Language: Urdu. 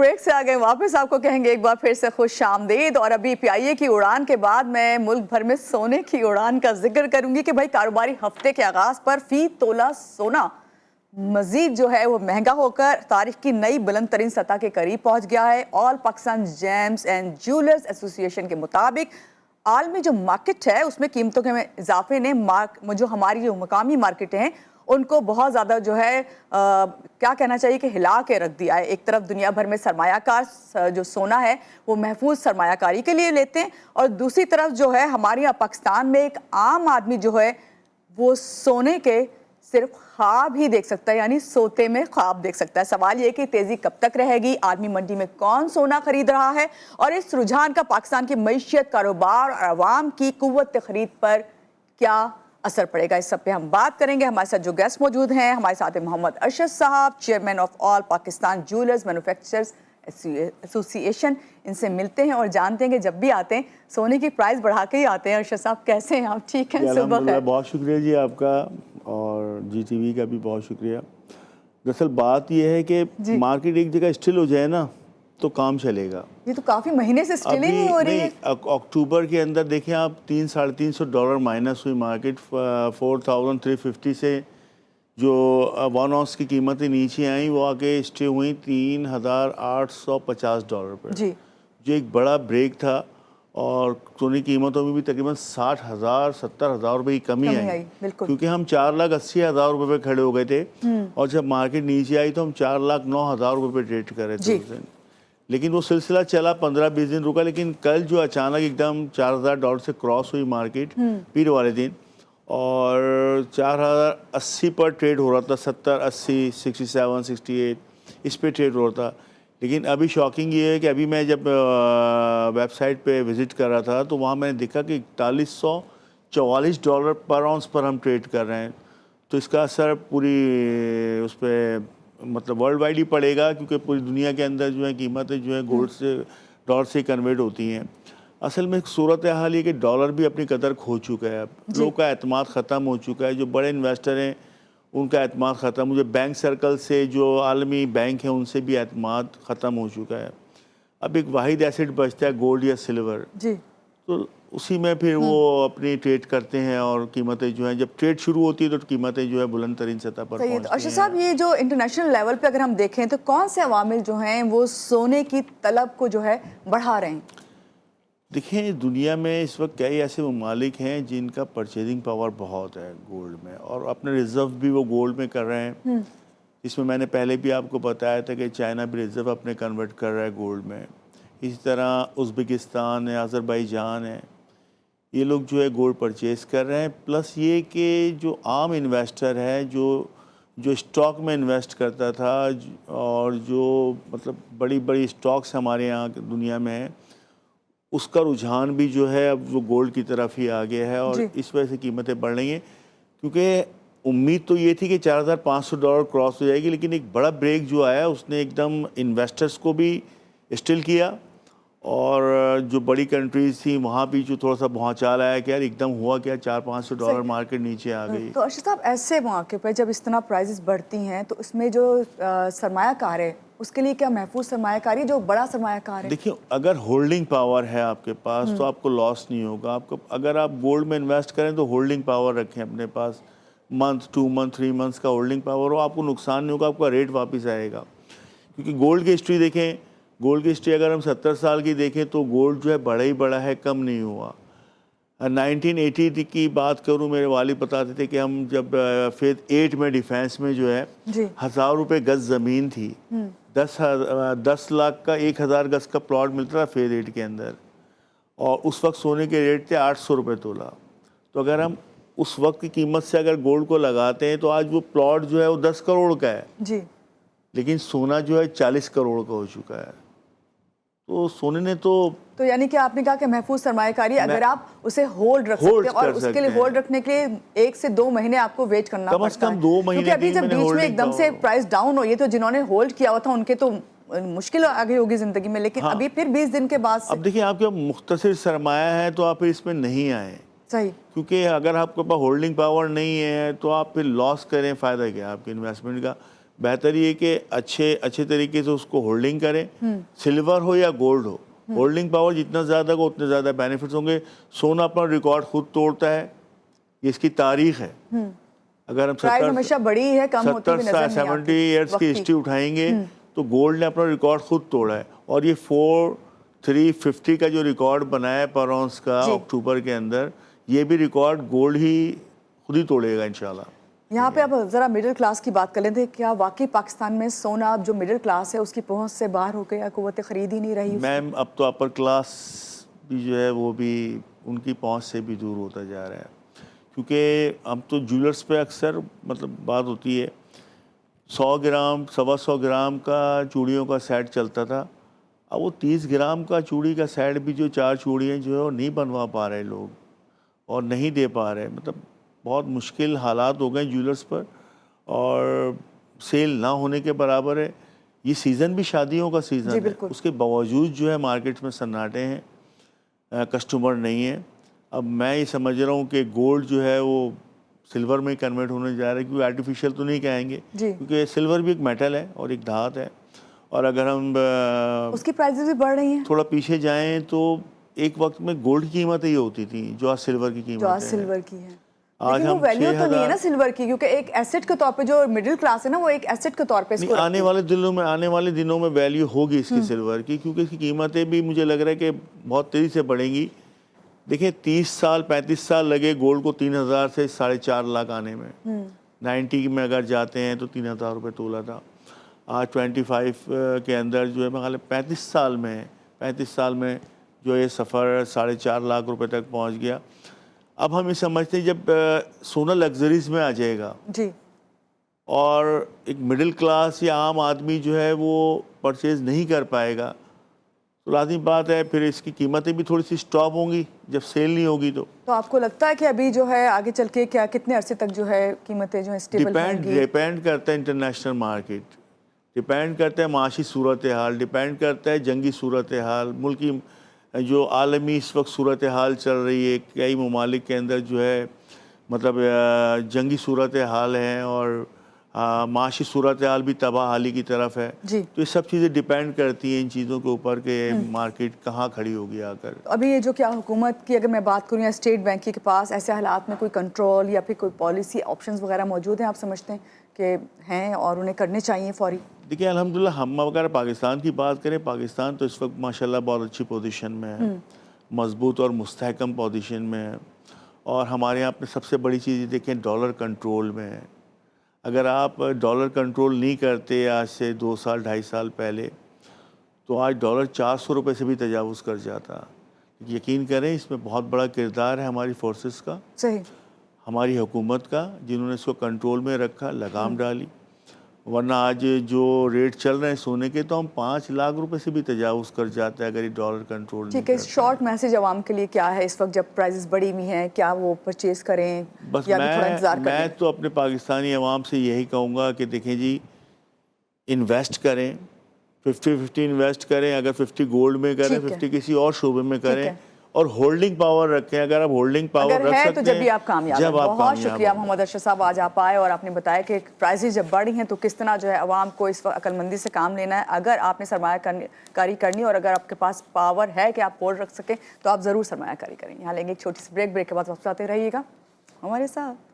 بریک سے آگے واپس آپ کو کہیں گے ایک بار پھر سے خوش آمدید. اور ابھی پی آئی اے کی اڑان کے بعد میں ملک بھر میں سونے کی اڑان کا ذکر کروں گی کہ بھائی کاروباری ہفتے کے آغاز پر فی تولہ سونا مزید جو ہے وہ مہنگا ہو کر تاریخ کی نئی بلند ترین سطح کے قریب پہنچ گیا ہے. آل پاکستان جیمز اینڈ جیولرز ایسوسی ایشن کے مطابق عالمی جو مارکیٹ ہے اس میں قیمتوں کے اضافے نے جو ہماری جو مقامی مارکیٹیں ہیں ان کو بہت زیادہ جو ہے کیا کہنا چاہیے کہ ہلا کے رکھ دیا ہے. ایک طرف دنیا بھر میں سرمایہ کار جو سونا ہے وہ محفوظ سرمایہ کاری کے لیے لیتے ہیں اور دوسری طرف جو ہے ہمارے یہاں پاکستان میں ایک عام آدمی جو ہے وہ سونے کے صرف خواب ہی دیکھ سکتا ہے, یعنی سوتے میں خواب دیکھ سکتا ہے. سوال یہ کہ تیزی کب تک رہے گی, عالمی منڈی میں کون سونا خرید رہا ہے اور اس رجحان کا پاکستان کی معیشت, کاروبار اور عوام کی قوت خرید پر کیا اثر پڑے گا, اس سب پہ ہم بات کریں گے. ہمارے ساتھ جو گیسٹ موجود ہیں, ہمارے ساتھ محمد ارشد صاحب, chairman of all Pakistan jewellers manufacturers ایسوسی ایشن. ان سے ملتے ہیں اور جانتے ہیں کہ جب بھی آتے ہیں سونے کی پرائز بڑھا کے ہی آتے ہیں. ارشد صاحب کیسے ہیں آپ؟ ٹھیک ہیں, صبح خیر. بہت شکریہ جی آپ کا, اور جی ٹی وی کا بھی بہت شکریہ. دراصل بات یہ ہے کہ مارکیٹ ایک جگہ اسٹل ہو جائے نا تو کام چلے گا. یہ تو کافی مہینے سے اسٹل ہی نہیں ہو رہی ہے. اکتوبر کے اندر دیکھیں آپ $300-350 مائنس ہوئی مارکیٹ, 4350 سے جو 1 آنس کی قیمتیں نیچے آئیں وہ آگے اسٹے ہوئیں $3850 پر, جو ایک بڑا بریک تھا. اور سونے کی قیمتوں میں بھی تقریباً 60,000-70,000 روپے کی کمی آئی, کیونکہ ہم 4,80,000 روپے پہ کھڑے ہو گئے تھے اور جب مارکیٹ نیچے آئی تو ہم 4,09,000 روپے پہ ٹریڈ کر رہے تھے اس دن. لیکن وہ سلسلہ چلا 15-20 دن رکا, لیکن کل جو اچانک ایک دم $4,000 سے کراس ہوئی مارکیٹ پیر والے دن, اور 4,080 پر ٹریڈ ہو رہا تھا, 70, 80, 67, 68 اس پہ ٹریڈ ہو رہا تھا. لیکن ابھی شاکنگ یہ ہے کہ ابھی میں جب ویب سائٹ پہ وزٹ کر رہا تھا تو وہاں میں نے دیکھا کہ $4144 پر آنس پر ہم ٹریڈ کر رہے ہیں. تو اس کا اثر پوری اس پہ مطلب ورلڈ وائڈ ہی پڑے گا, کیونکہ پوری دنیا کے اندر جو ہے قیمتیں جو ہیں گولڈ سے ڈالر سے کنورٹ ہوتی ہیں. اصل میں ایک صورت حال یہ کہ ڈالر بھی اپنی قدر کھو چکا ہے, اب لوگ کا اعتماد ختم ہو چکا ہے. جو بڑے انویسٹر ہیں ان کا اعتماد ختم, مجھے بینک سرکل سے جو عالمی بینک ہیں ان سے بھی اعتماد ختم ہو چکا ہے. اب ایک واحد ایسٹ بچتا ہے گولڈ یا سلور, تو اسی میں پھر وہ اپنی ٹریڈ کرتے ہیں اور قیمتیں جو ہیں جب ٹریڈ شروع ہوتی ہے تو قیمتیں جو ہے بلند ترین سطح پر پہنچتی ہیں. ارشد صاحب یہ جو انٹرنیشنل لیول پہ اگر ہم دیکھیں تو کون سے عوامل جو ہیں وہ سونے کی طلب کو جو ہے بڑھا رہے ہیں؟ دیکھیں دنیا میں اس وقت کئی ایسے ممالک ہیں جن کا پرچیزنگ پاور بہت ہے گولڈ میں, اور اپنے ریزرو بھی وہ گولڈ میں کر رہے ہیں. اس میں نے پہلے بھی آپ کو بتایا تھا کہ چائنا بھی ریزرو اپنے کنورٹ کر رہا ہے گولڈ میں. اسی طرح ازبکستان ہے, آذربائیجان ہے, یہ لوگ جو ہے گولڈ پرچیز کر رہے ہیں. پلس یہ کہ جو عام انویسٹر ہے جو اسٹاک میں انویسٹ کرتا تھا اور جو مطلب بڑی بڑی اسٹاکس ہمارے یہاں دنیا میں ہیں, اس کا رجحان بھی جو ہے اب وہ گولڈ کی طرف ہی آ گیا ہے, اور اس وجہ سے قیمتیں بڑھ رہی ہیں. کیونکہ امید تو یہ تھی کہ $4,500 کراس ہو جائے گی, لیکن ایک بڑا بریک جو آیا اس نے ایک دم انویسٹرز کو بھی اسٹل کیا, اور جو بڑی کنٹریز تھیں وہاں بھی جو تھوڑا سا بھونچال آیا کہ یار ایک دم ہوا کیا, $400-500 مارکیٹ نیچے آ گئی. تو ارشد صاحب ایسے موقع پہ جب اس طرح پرائزز بڑھتی ہیں تو اس میں جو سرمایہ کار ہے اس کے لیے کیا محفوظ سرمایہ کاری, جو بڑا سرمایہ کار ہے؟ دیکھیں اگر ہولڈنگ پاور ہے آپ کے پاس تو آپ کو لاس نہیں ہوگا. آپ کو اگر آپ گولڈ میں انویسٹ کریں تو ہولڈنگ پاور رکھیں اپنے پاس, منتھ 2 منتھ 3 منتھس کا ہولڈنگ پاور ہو, آپ کو نقصان نہیں ہوگا, آپ کا ریٹ واپس آئے گا. کیونکہ گولڈ کی ہسٹری دیکھیں, گولڈ کی ہسٹری اگر ہم 70 سال کی دیکھیں تو گولڈ جو ہے بڑا ہی بڑا ہے, کم نہیں ہوا. 1980 کی بات کروں, میرے والد بتاتے تھے کہ ہم جب فیز 8 میں ڈیفینس میں جو ہے 1,000 روپے گز زمین تھی, 10 لاکھ کا 1,000 گز کا پلاٹ ملتا تھا فیز 8 کے اندر, اور اس وقت سونے کے ریٹ تھے 800 روپے تولہ. تو اگر ہم اس وقت کی قیمت سے اگر گولڈ کو لگاتے ہیں تو آج وہ پلاٹ جو ہے وہ 10 کروڑ کا ہے, لیکن سونا جو ہے 40 کروڑ کا ہو چکا ہے. تو سونے نے تو یعنی کہ آپ نے کہا کہ محفوظ سرمایہ کاری اگر آپ اسے ہولڈ رکھ سکتے ہیں, اور اس کے لیے ہولڈ رکھنے کے لیے 1 سے 2 مہینے آپ کو ویٹ کرنا پڑتا ہے, کم از کم 2 مہینے. کیونکہ ابھی جب بیچ میں ایک دم سے پرائز ڈاؤن ہوئی تو جنہوں نے ہولڈ کیا ہوا تھا ان کے تو مشکل آگے ہوگی زندگی میں, لیکن ابھی پھر 20 دن کے بعد اب دیکھیں آپ کے مختصر سرمایہ ہے تو آپ اس میں نہیں آئیں. صحیح, کیونکہ اگر آپ کے پاس ہولڈنگ پاور نہیں ہے تو آپ پھر لاس کریں, فائدہ کیا آپ کے انویسٹمنٹ کا. بہتر یہ کہ اچھے طریقے سے اس کو ہولڈنگ کریں، سلور ہو یا گولڈ ہو، ہولڈنگ پاور جتنا زیادہ ہوگا اتنے زیادہ بینیفٹس ہوں گے. سونا اپنا ریکارڈ خود توڑتا ہے، یہ اس کی تاریخ ہے. اگر ہم پرائز ہمیشہ بڑی ہے، کم ہوتی ہوئی نظر نہیں آتی. 70 ایئرس کی ہسٹری اٹھائیں گے تو گولڈ نے اپنا ریکارڈ خود توڑا ہے، اور یہ 4350 کا جو ریکارڈ بنایا ہے پر اونس کا اکتوبر کے اندر، یہ بھی ریکارڈ گولڈ ہی خود ہی توڑے گا انشاءاللہ. یہاں پہ اب ذرا مڈل کلاس کی بات کر لیں تھے، کیا واقعی پاکستان میں سونا جو مڈل کلاس ہے اس کی پہنچ سے باہر ہو گیا، قوت خرید ہی نہیں رہی؟ میم اب تو اپر کلاس بھی جو ہے وہ بھی ان کی پہنچ سے بھی دور ہوتا جا رہا ہے، کیونکہ اب تو جولرز پہ اکثر مطلب بات ہوتی ہے 100 گرام 125 گرام کا چوڑیوں کا سیٹ چلتا تھا، اب وہ 30 گرام کا چوڑی کا سیٹ بھی جو 4 چوڑیاں جو ہے وہ نہیں بنوا پا رہے لوگ اور نہیں دے پا رہے. مطلب بہت مشکل حالات ہو گئے جولرز پر، اور سیل نہ ہونے کے برابر ہے. یہ سیزن بھی شادیوں کا سیزن ہے، اس کے باوجود جو ہے مارکیٹ میں سناٹے ہیں، کسٹمر نہیں ہیں. اب میں یہ سمجھ رہا ہوں کہ گولڈ جو ہے وہ سلور میں کنورٹ ہونے جا رہا ہے، کیونکہ آرٹیفیشل تو نہیں کہیں گے، کیونکہ سلور بھی ایک میٹل ہے اور ایک دھات ہے. اور اگر ہم اس کی پرائزز بھی بڑھ رہی ہیں، تھوڑا پیچھے جائیں تو ایک وقت میں گولڈ کی قیمتیں یہ ہوتی تھیں جو آج سلور کی قیمت ہے. جو آج سلور کی ہے، لیکن وہ ویلیو تو نہیں ہے نا سلور کی، کیونکہ ایک ایسٹ کے طور پہ جو مڈل کلاس ہے نا وہ ایک ایسٹ کے طور پہ اس کو آنے والے دنوں میں ویلیو ہوگی اس کی سلور کی، کیونکہ اس کی قیمتیں بھی مجھے لگ رہا ہے کہ بہت تیزی سے بڑھیں گی. دیکھیں 35 سال لگے گولڈ کو 3000 سے 4.5 لاکھ آنے میں. 90 میں اگر جاتے ہیں تو 3000 روپے تولہ تھا. آج 25 کے اندر جو ہے میں 35 سال میں جو یہ سفر 4.5 لاکھ روپے تک پہنچ گیا. اب ہم یہ سمجھتے ہیں جب سونا لگژریز میں آ جائے گا اور ایک مڈل کلاس یا عام آدمی جو ہے وہ پرچیز نہیں کر پائے گا تو لازمی بات ہے پھر اس کی قیمتیں بھی تھوڑی سی سٹاپ ہوں گی جب سیل نہیں ہوگی. تو آپ کو لگتا ہے کہ ابھی جو ہے آگے چل کے کیا کتنے عرصے تک جو ہے قیمتیں جو ہے اسٹیبل ہوں گی؟ ڈیپینڈ کرتا ہے انٹرنیشنل مارکیٹ، ڈیپینڈ کرتا ہے معاشی صورتحال، ڈیپینڈ کرتا ہے جنگی صورتحال، ملکی جو عالمی اس وقت صورتحال چل رہی ہے. کئی ممالک کے اندر جو ہے مطلب جنگی صورتحال ہیں اور معاشی صورتحال بھی تباہ حالی کی طرف ہے. تو یہ سب چیزیں ڈیپینڈ کرتی ہیں ان چیزوں کے اوپر کہ مارکیٹ کہاں کھڑی ہوگی آ کر. ابھی یہ جو کیا حکومت کی اگر میں بات کروں یا اسٹیٹ بینک کے پاس ایسے حالات میں کوئی کنٹرول یا پھر کوئی پالیسی آپشنز وغیرہ موجود ہیں، آپ سمجھتے ہیں کہ ہیں اور انہیں کرنے چاہیے فوری؟ دیکھیں الحمدللہ ہم اگر پاکستان کی بات کریں، پاکستان تو اس وقت ماشاءاللہ بہت اچھی پوزیشن میں ہے، مضبوط اور مستحکم پوزیشن میں ہے. اور ہمارے یہاں پہ سب سے بڑی چیز دیکھیں ڈالر کنٹرول میں ہے. اگر آپ ڈالر کنٹرول نہیں کرتے آج سے 2 سال 2.5 سال پہلے تو آج ڈالر 400 روپے سے بھی تجاوز کر جاتا. یقین کریں اس میں بہت بڑا کردار ہے ہماری فورسز کا، ہماری حکومت کا، جنہوں نے اس کو کنٹرول میں رکھا، لگام ڈالی. ورنہ آج جو ریٹ چل رہے ہیں سونے کے تو ہم 5 لاکھ روپے سے بھی تجاوز کر جاتے ہیں اگر یہ ڈالر کنٹرول نہیں کرتے. شارٹ میسج عوام کے لیے کیا ہے اس وقت جب پرائزز بڑی ہوئی ہیں؟ کیا وہ پرچیز کریں بس یا تھوڑا انتظار کریں؟ میں تو اپنے پاکستانی عوام سے یہی کہوں گا کہ دیکھیں جی انویسٹ کریں، 50-50 انویسٹ کریں. اگر 50 گولڈ میں کریں، 50 کسی اور شعبے میں کریں، اور ہولڈنگ پاور رکھیں. اگر آپ ہولڈنگ پاور رکھ سکتے ہیں تو جب بھی آپ کامیاب ہیں. بہت شکریہ محمد ارشد صاحب، آج آپ آئے اور آپ نے بتایا کہ پرائزز جب بڑھی ہیں تو کس طرح جو ہے عوام کو اس وقت عقل مندی سے کام لینا ہے. اگر آپ نے سرمایہ کاری کرنی اور اگر آپ کے پاس پاور ہے کہ آپ ہولڈ رکھ سکیں تو آپ ضرور سرمایہ کاری کریں. یہاں لیں گے ایک چھوٹی سی بریک کے بعد واپس آتے رہیے گا ہمارے ساتھ.